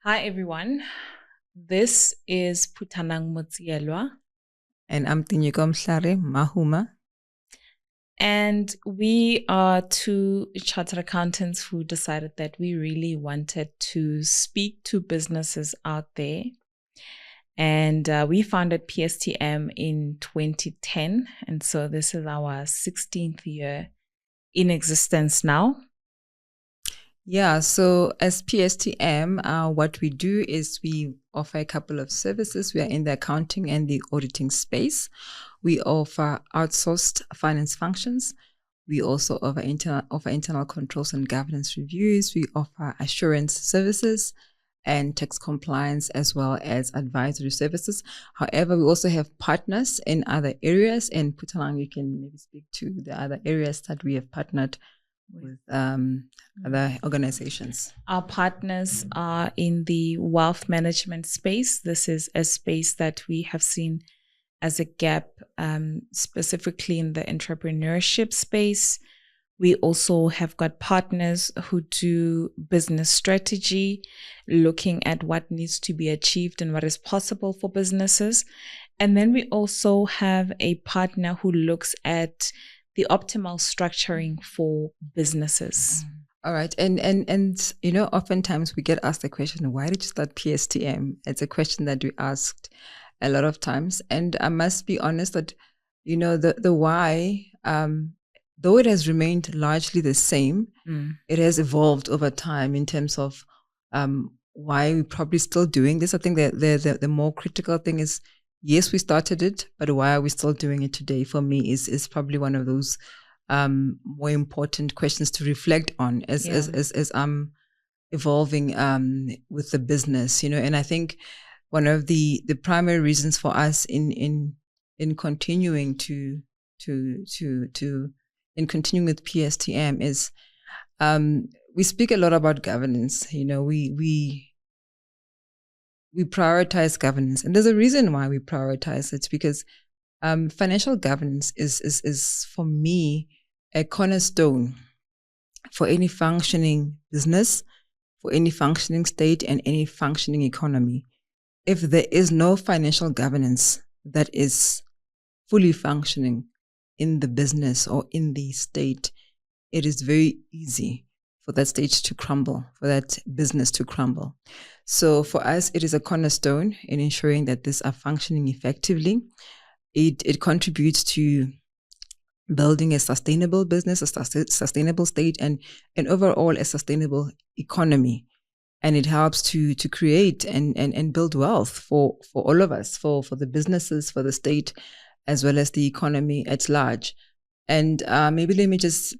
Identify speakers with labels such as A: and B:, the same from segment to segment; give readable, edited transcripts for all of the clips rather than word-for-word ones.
A: Hi, everyone. This is Putanang Motsielwa,
B: And I'm Tinyiko Mhlari Mahuma.
A: and we are two chartered accountants who decided that we really wanted to speak to businesses out there. And we founded PSTM in 2010. And so this is our 16th year in existence now.
B: Yeah, so as PSTM, what we do is we offer a couple of services. We are in the accounting and the auditing space. We offer outsourced finance functions. We also offer internal controls and governance reviews. We offer assurance services and tax compliance, as well as advisory services. However, we also have partners in other areas. And Putalang, you can maybe speak to the other areas that we have partnered with other organizations.
A: Our partners are in the wealth management space. This is a space that we have seen as a gap, specifically in the entrepreneurship space. We also have got partners who do business strategy, looking at what needs to be achieved and what is possible for businesses. And then we also have a partner who looks at the optimal structuring for businesses.
B: All right. And oftentimes we get asked the question, why did you start PSTM? It's a question that we asked a lot of times. And I must be honest that, the why, though it has remained largely the same, it has evolved over time in terms of why we're probably still doing this. I think that the more critical thing is, yes, we started it, but why are we still doing it today? For me, is probably one of those more important questions to reflect on as I'm evolving with the business, And I think one of the primary reasons for us in continuing in continuing with PSTM is we speak a lot about governance. We prioritize governance, and there's a reason why we prioritize it, because financial governance is for me a cornerstone for any functioning business, for any functioning state, and any functioning economy. If there is no financial governance that is fully functioning in the business or in the state, it is very easy for that stage to crumble, for that business to crumble. So for us, it is a cornerstone in ensuring that these are functioning effectively. It contributes to building a sustainable business, a sustainable state, and overall a sustainable economy. And it helps to create and build wealth for all of us, for the businesses, for the state, as well as the economy at large. And maybe let me just,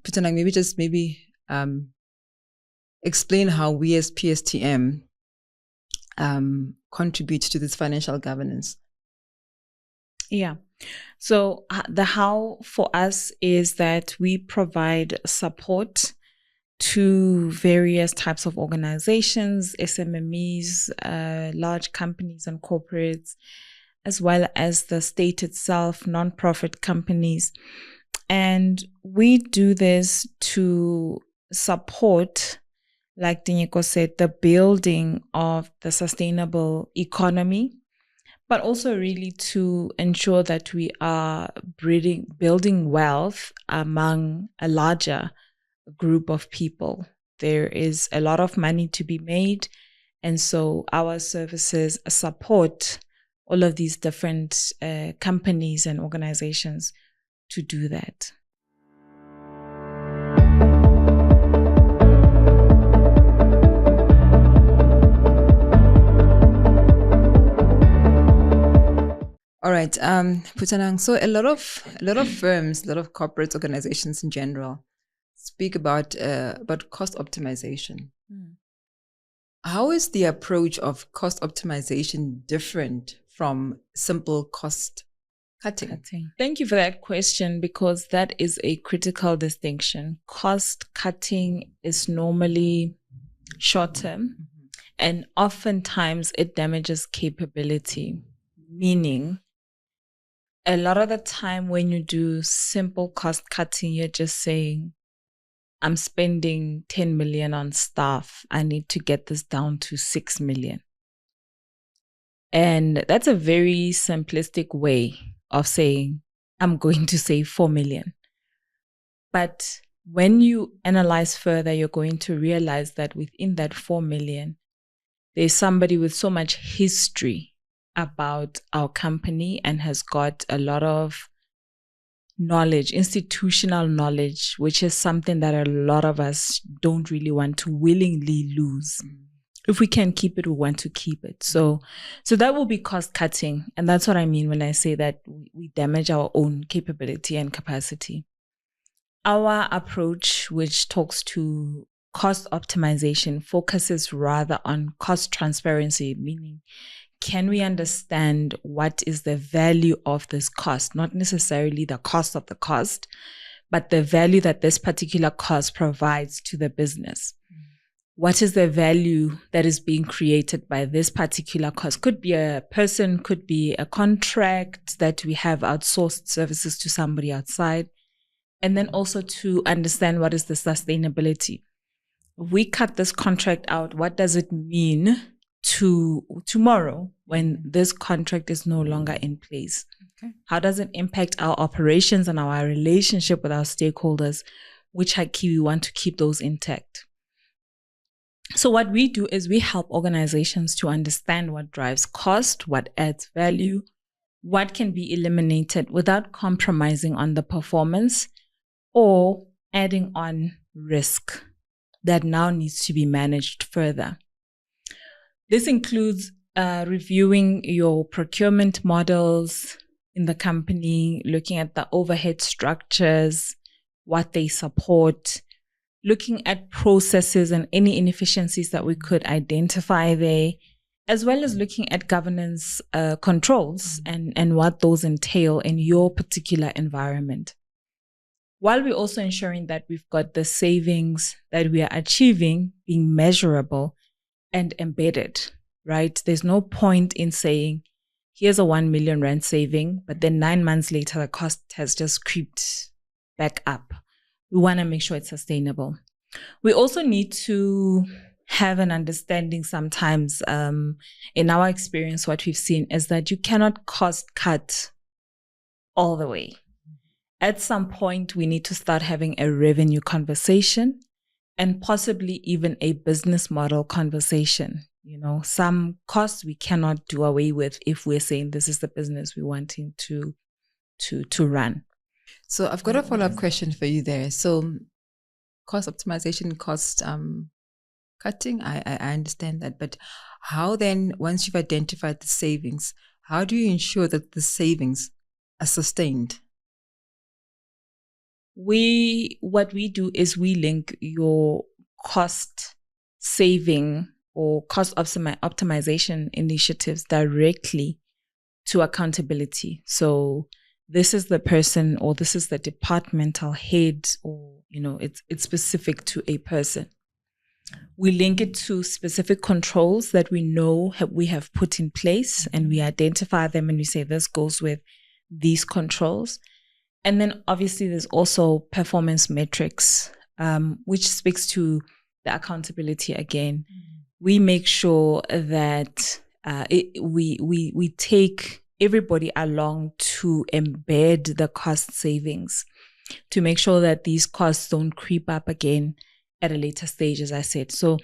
B: explain how we as PSTM contribute to this financial governance.
A: Yeah. So the how for us is that we provide support to various types of organizations, SMMEs, large companies and corporates, as well as the state itself, nonprofit companies. And we do this to support, like Tinyiko said, the building of the sustainable economy, but also really to ensure that we are building wealth among a larger group of people. There is a lot of money to be made. And so our services support all of these different companies and organizations to do that.
B: All right, Putanang. So a lot of firms, a lot of corporate organizations in general speak about cost optimization. How is the approach of cost optimization different from simple cost cutting?
A: Thank you for that question, because that is a critical distinction. Cost cutting is normally short term, and oftentimes it damages capability, meaning a lot of the time when you do simple cost cutting, you're just saying, I'm spending 10 million on staff. I need to get this down to 6 million. And that's a very simplistic way of saying, I'm going to save 4 million. But when you analyze further, you're going to realize that within that 4 million, there's somebody with so much history about our company and has got a lot of knowledge, institutional knowledge, which is something that a lot of us don't really want to willingly lose. If we can keep it, we want to keep it. So that will be cost cutting. And that's what I mean when I say that we damage our own capability and capacity. Our approach, which talks to cost optimization, focuses rather on cost transparency, meaning can we understand what is the value of this cost, not necessarily the cost of the cost, but the value that this particular cost provides to the business. What is the value that is being created by this particular cost? Could be a person, could be a contract that we have outsourced services to somebody outside. And then also to understand what is the sustainability. If we cut this contract out, what does it mean to tomorrow when this contract is no longer in place? Okay. How does it impact our operations and our relationship with our stakeholders, which are key? We want to keep those intact. So what we do is we help organizations to understand what drives cost, what adds value, what can be eliminated without compromising on the performance or adding on risk that now needs to be managed further. This includes reviewing your procurement models in the company, looking at the overhead structures, what they support, looking at processes and any inefficiencies that we could identify there, as well as looking at governance controls and what those entail in your particular environment. While we're also ensuring that we've got the savings that we are achieving being measurable and embedded, right? There's no point in saying, here's a 1 million rand saving, but then 9 months later, the cost has just creeped back up. We want to make sure it's sustainable. We also need to have an understanding sometimes, in our experience, what we've seen is that you cannot cost cut all the way. At some point, we need to start having a revenue conversation and possibly even a business model conversation. You know, some costs we cannot do away with if we're saying this is the business we wanting to run.
B: So I've got a follow-up question for you there. So cost optimization, cost cutting, I understand that. But how then, once you've identified the savings, how do you ensure that the savings are sustained?
A: What we do is we link your cost saving or cost optimization initiatives directly to accountability. So this is the person or this is the departmental head, or, you know, it's specific to a person. We link it to specific controls that we know we have put in place, and we identify them and we say this goes with these controls. And then obviously there's also performance metrics, which speaks to the accountability again. We make sure that we take everybody along to embed the cost savings to make sure that these costs don't creep up again at a later stage, as I said. So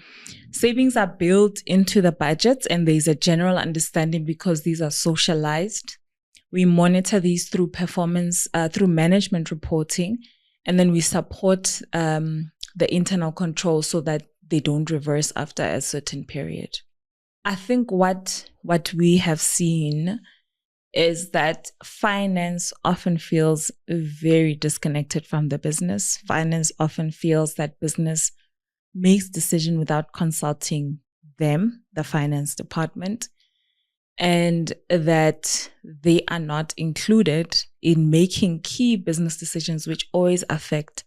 A: savings are built into the budgets, and there's a general understanding because these are socialized. We monitor these through performance, through management reporting, and then we support the internal control so that they don't reverse after a certain period. I think what we have seen is that finance often feels very disconnected from the business. Finance often feels that business makes decisions without consulting them, the finance department, and that they are not included in making key business decisions which always affect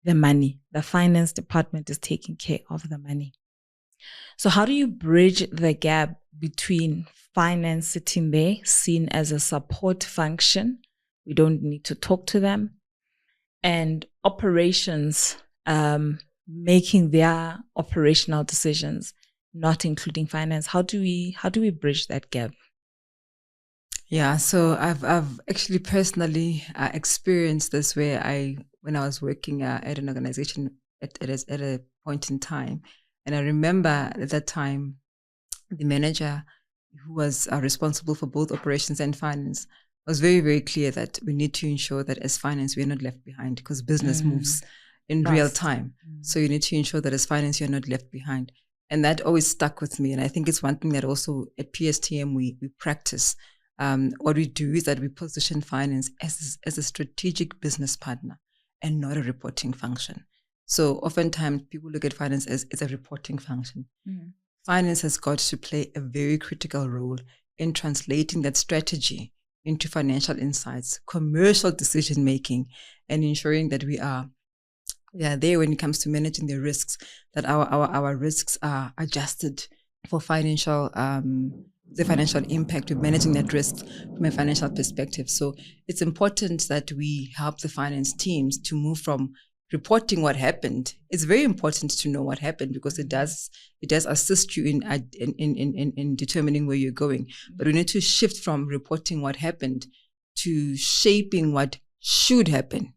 A: the money. The finance department is taking care of the money. So how do you bridge the gap between finance sitting there, seen as a support function? We don't need to talk to them. And operations making their operational decisions, not including finance? How do we bridge that gap?
B: Yeah, so I've actually personally experienced this when I was working at an organization at a point in time, and I remember at that time the manager who was responsible for both operations and finance was very, very clear that we need to ensure that as finance we are not left behind because business moves in real time. So you need to ensure that as finance you're not left behind, and that always stuck with me. And I think it's one thing that also at PSTM we practice. What we do is that we position finance as a strategic business partner and not a reporting function. So oftentimes people look at finance as a reporting function. Finance has got to play a very critical role in translating that strategy into financial insights, commercial decision making, and ensuring that we are there when it comes to managing the risks, that our risks are adjusted for the financial impact of managing that risk from a financial perspective. So it's important that we help the finance teams to move from reporting what happened. It's very important to know what happened because it does assist you in determining where you're going. But we need to shift from reporting what happened to shaping what should happen.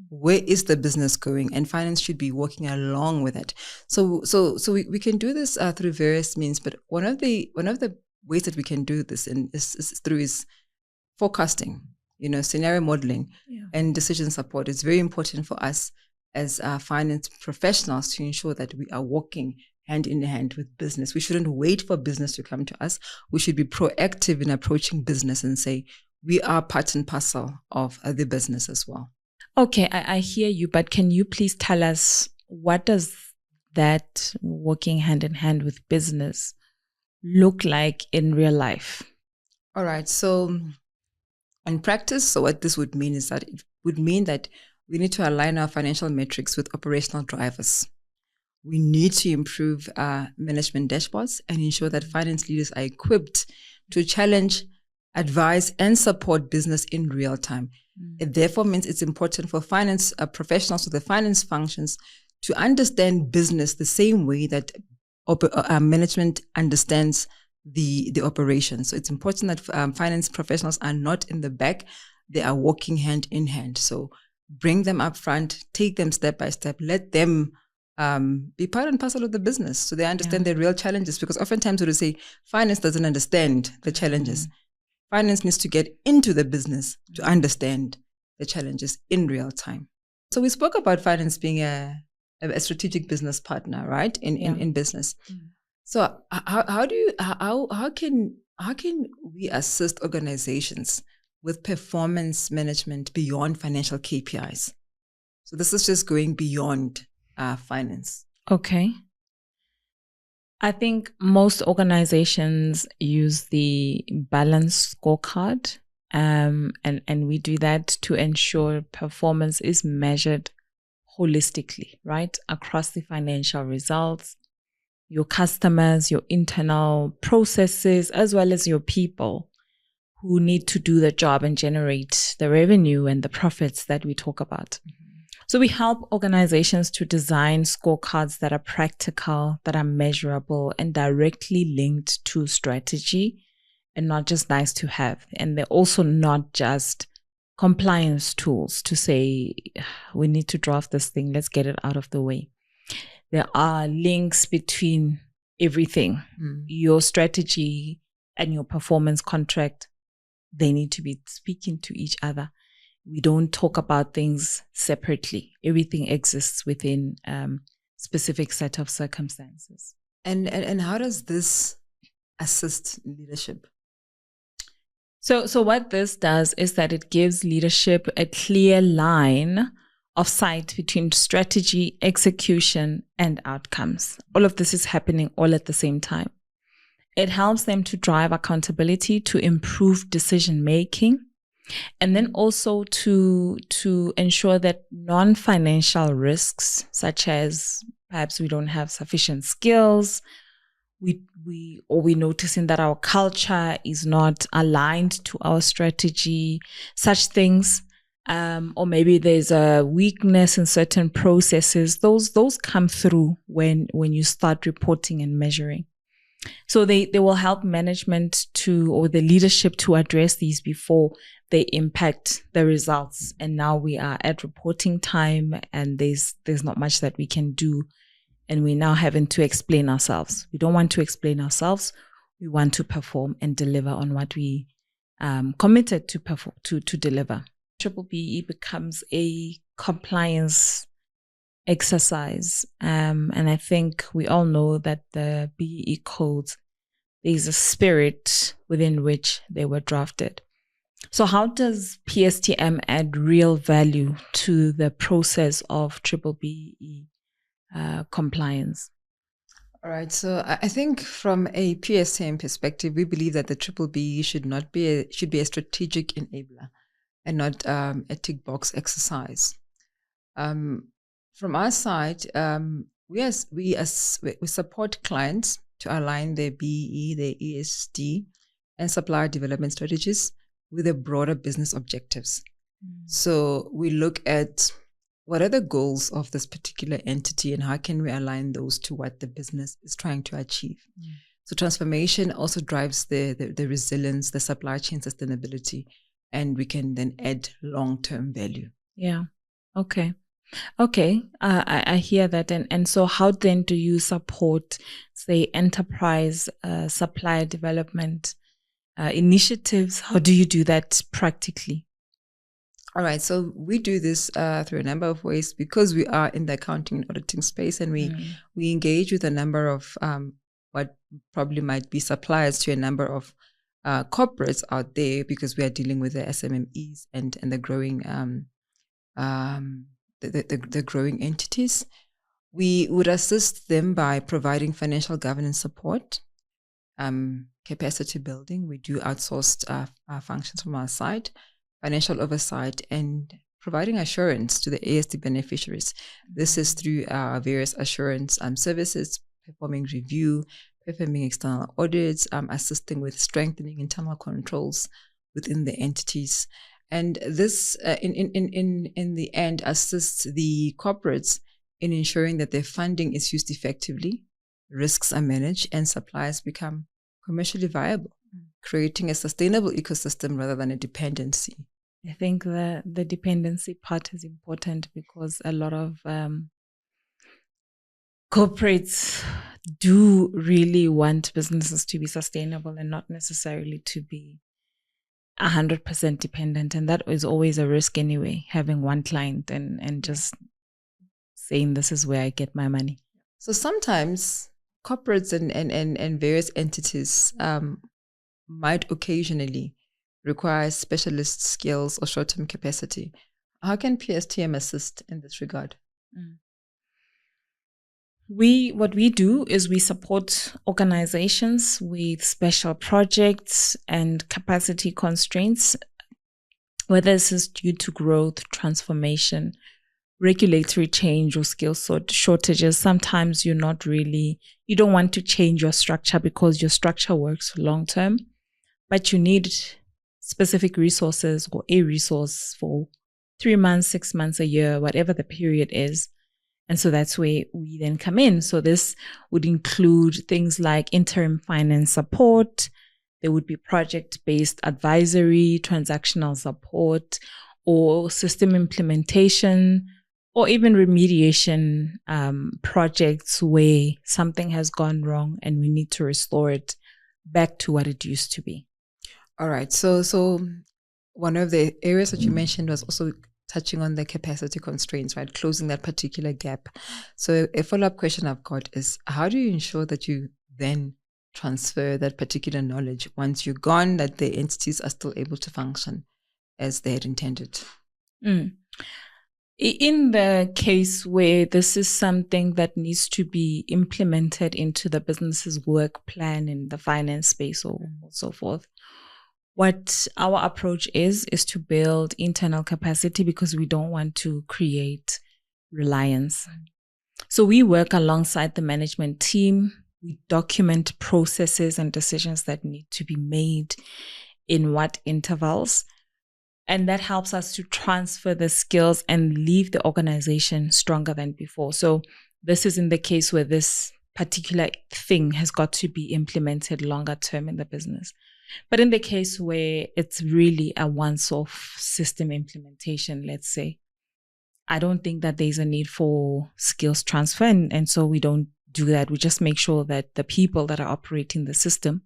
B: Where is the business going? And finance should be working along with it. So we can do this through various means. But one of the ways that we can do this is through forecasting, scenario modeling and decision support. It's very important for us as finance professionals to ensure that we are working hand in hand with business. We shouldn't wait for business to come to us. We should be proactive in approaching business and say, we are part and parcel of the business as well.
A: Okay, I hear you, but can you please tell us, what does that working hand in hand with business look like in real life?
B: All right. So in practice, so what this would mean is that it would mean that we need to align our financial metrics with operational drivers. We need to improve our management dashboards and ensure that finance leaders are equipped to challenge, advise, and support business in real time. It therefore means it's important for finance professionals, with the finance functions, to understand business the same way that management understands the operation. So it's important that finance professionals are not in the back; they are working hand in hand. So bring them up front, take them step by step, let them be part and parcel of the business, so they understand their real challenges. Because oftentimes we will say finance doesn't understand the challenges. Finance needs to get into the business to understand the challenges in real time. So we spoke about finance being a strategic business partner, right? In business. So how can we assist organizations with performance management beyond financial KPIs? So this is just going beyond finance.
A: Okay. I think most organizations use the Balanced Scorecard, and we do that to ensure performance is measured holistically, right? Across the financial results, your customers, your internal processes, as well as your people who need to do the job and generate the revenue and the profits that we talk about. So we help organizations to design scorecards that are practical, that are measurable, and directly linked to strategy, and not just nice to have. And they're also not just compliance tools to say, we need to draft this thing, let's get it out of the way. There are links between everything. Your strategy and your performance contract, they need to be speaking to each other. We don't talk about things separately. Everything exists within specific set of circumstances.
B: And how does this assist leadership?
A: So what this does is that it gives leadership a clear line of sight between strategy, execution, and outcomes. All of this is happening all at the same time. It helps them to drive accountability, to improve decision making, and then also to ensure that non-financial risks, such as perhaps we don't have sufficient skills, we're noticing that our culture is not aligned to our strategy, such things or maybe there's a weakness in certain processes, those come through when you start reporting and measuring. So they will help management or the leadership to address these before they impact the results. And now we are at reporting time, and there's not much that we can do, and we're now having to explain ourselves. We don't want to explain ourselves. We want to perform and deliver on what we committed to perform, to deliver. B-BBEE becomes a compliance exercise. And I think we all know that the BEE codes, there's a spirit within which they were drafted. So how does PSTM add real value to the process of BBBEE compliance?
B: All right. So I think from a PSTM perspective, we believe that the BBBEE should be a strategic enabler and not a tick box exercise. From our side, we support clients to align their BEE, their ESG, and supplier development strategies with their broader business objectives. So we look at what are the goals of this particular entity and how can we align those to what the business is trying to achieve. So transformation also drives the resilience, the supply chain sustainability, and we can then add long-term value.
A: Yeah. Okay. I hear that. And so how then do you support, say, enterprise supplier development initiatives? How do you do that practically?
B: All right. So we do this through a number of ways because we are in the accounting and auditing space, and we engage with a number of what probably might be suppliers to a number of corporates out there, because we are dealing with the SMMEs and the growing the growing entities. We would assist them by providing financial governance support, capacity building. We do outsourced functions from our side, financial oversight, and providing assurance to the ASD beneficiaries. This is through our various assurance services, performing review, performing external audits, assisting with strengthening internal controls within the entities. And this, in the end, assists the corporates in ensuring that their funding is used effectively, risks are managed, and suppliers become commercially viable, creating a sustainable ecosystem rather than a dependency.
A: I think the dependency part is important because a lot of corporates do really want businesses to be sustainable and not necessarily to be 100% dependent. And that is always a risk anyway, having one client and just saying this is where I get my money.
B: So sometimes corporates and various entities might occasionally require specialist skills or short-term capacity. How can PSTM assist in this regard?
A: What we do is we support organizations with special projects and capacity constraints, whether this is due to growth, transformation, regulatory change, or skill shortages. Sometimes you don't want to change your structure because your structure works long term, but you need specific resources or a resource for 3 months, 6 months, a year, whatever the period is. And so that's where we then come in. So this would include things like interim finance support. There would be project-based advisory, transactional support, or system implementation, or even remediation projects where something has gone wrong and we need to restore it back to what it used to be.
B: All right. So one of the areas that you mentioned was also touching on the capacity constraints, right? Closing that particular gap. So a follow-up question I've got is, how do you ensure that you then transfer that particular knowledge once you're gone, that the entities are still able to function as they had intended?
A: In the case where this is something that needs to be implemented into the business's work plan in the finance space or so forth, what our approach is to build internal capacity because we don't want to create reliance. So we work alongside the management team. We document processes and decisions that need to be made in what intervals. And that helps us to transfer the skills and leave the organization stronger than before. So this is in the case where this particular thing has got to be implemented longer term in the business. But in the case where it's really a once-off system implementation, let's say, I don't think that there's a need for skills transfer. And so we don't do that. We just make sure that the people that are operating the system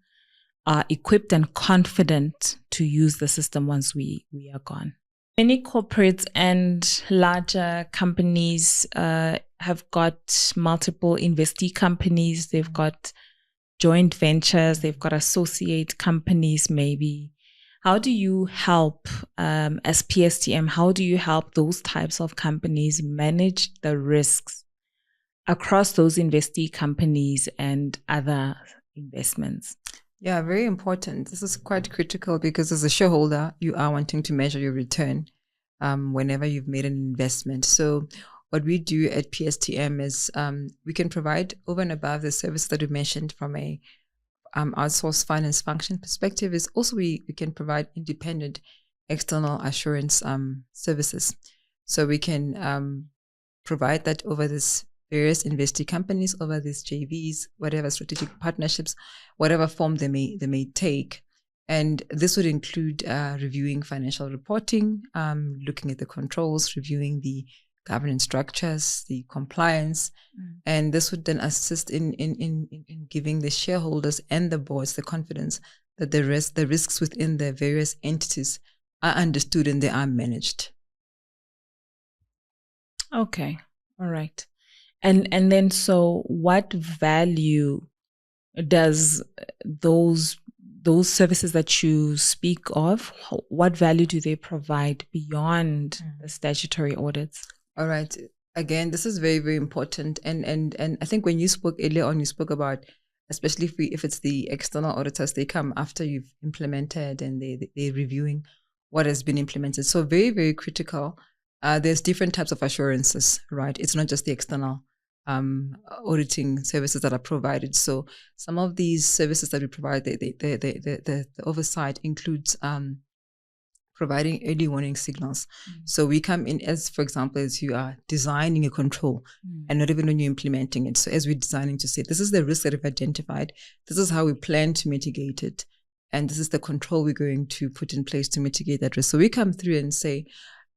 A: are equipped and confident to use the system once we are gone. Many corporates and larger companies have got multiple investee companies. They've got joint ventures. They've got associate companies maybe. How do you help, as PSTM, how do you help those types of companies manage the risks across those investee companies and other investments?
B: Yeah, very important. This is quite critical because as a shareholder, you are wanting to measure your return whenever you've made an investment. So what we do at PSTM is we can provide over and above the service that we mentioned from a outsourced finance function perspective is also we can provide independent external assurance services. So we can provide that over this various investee companies, over these JVs, whatever strategic partnerships, whatever form they may take. And this would include reviewing financial reporting, looking at the controls, reviewing the governance structures, the compliance, and this would then assist in giving the shareholders and the boards the confidence that the risks within the various entities are understood and they are managed.
A: Okay, all right. And then so what value does those services that you speak of, what value do they provide beyond the statutory audits?
B: All right. Again, this is very, very important. And I think when you spoke earlier on, you spoke about, especially if it's the external auditors, they come after you've implemented and they're reviewing what has been implemented. So very, very critical. There's different types of assurances, right? It's not just the external auditing services that are provided. So some of these services that we provide, the oversight includes providing early warning signals. So we come in as, for example, as you are designing a control and not even when you're implementing it. So as we're designing to say, this is the risk that we've identified. This is how we plan to mitigate it. And this is the control we're going to put in place to mitigate that risk. So we come through and say,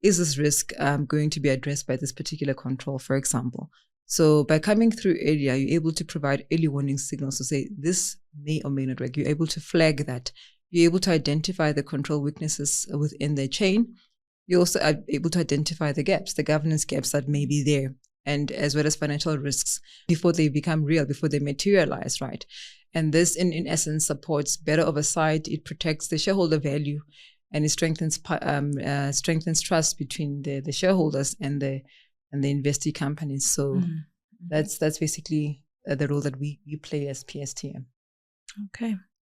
B: is this risk going to be addressed by this particular control, for example? So by coming through earlier, you're able to provide early warning signals to say, this may or may not work. You're able to flag that. You're able to identify the control weaknesses within the chain. You also are able to identify the gaps, the governance gaps that may be there, and as well as financial risks before they become real, before they materialize, right? And this, in essence, supports better oversight. It protects the shareholder value, and it strengthens trust between the shareholders and the investee companies. So that's basically the role that we play as PSTM.
A: Okay.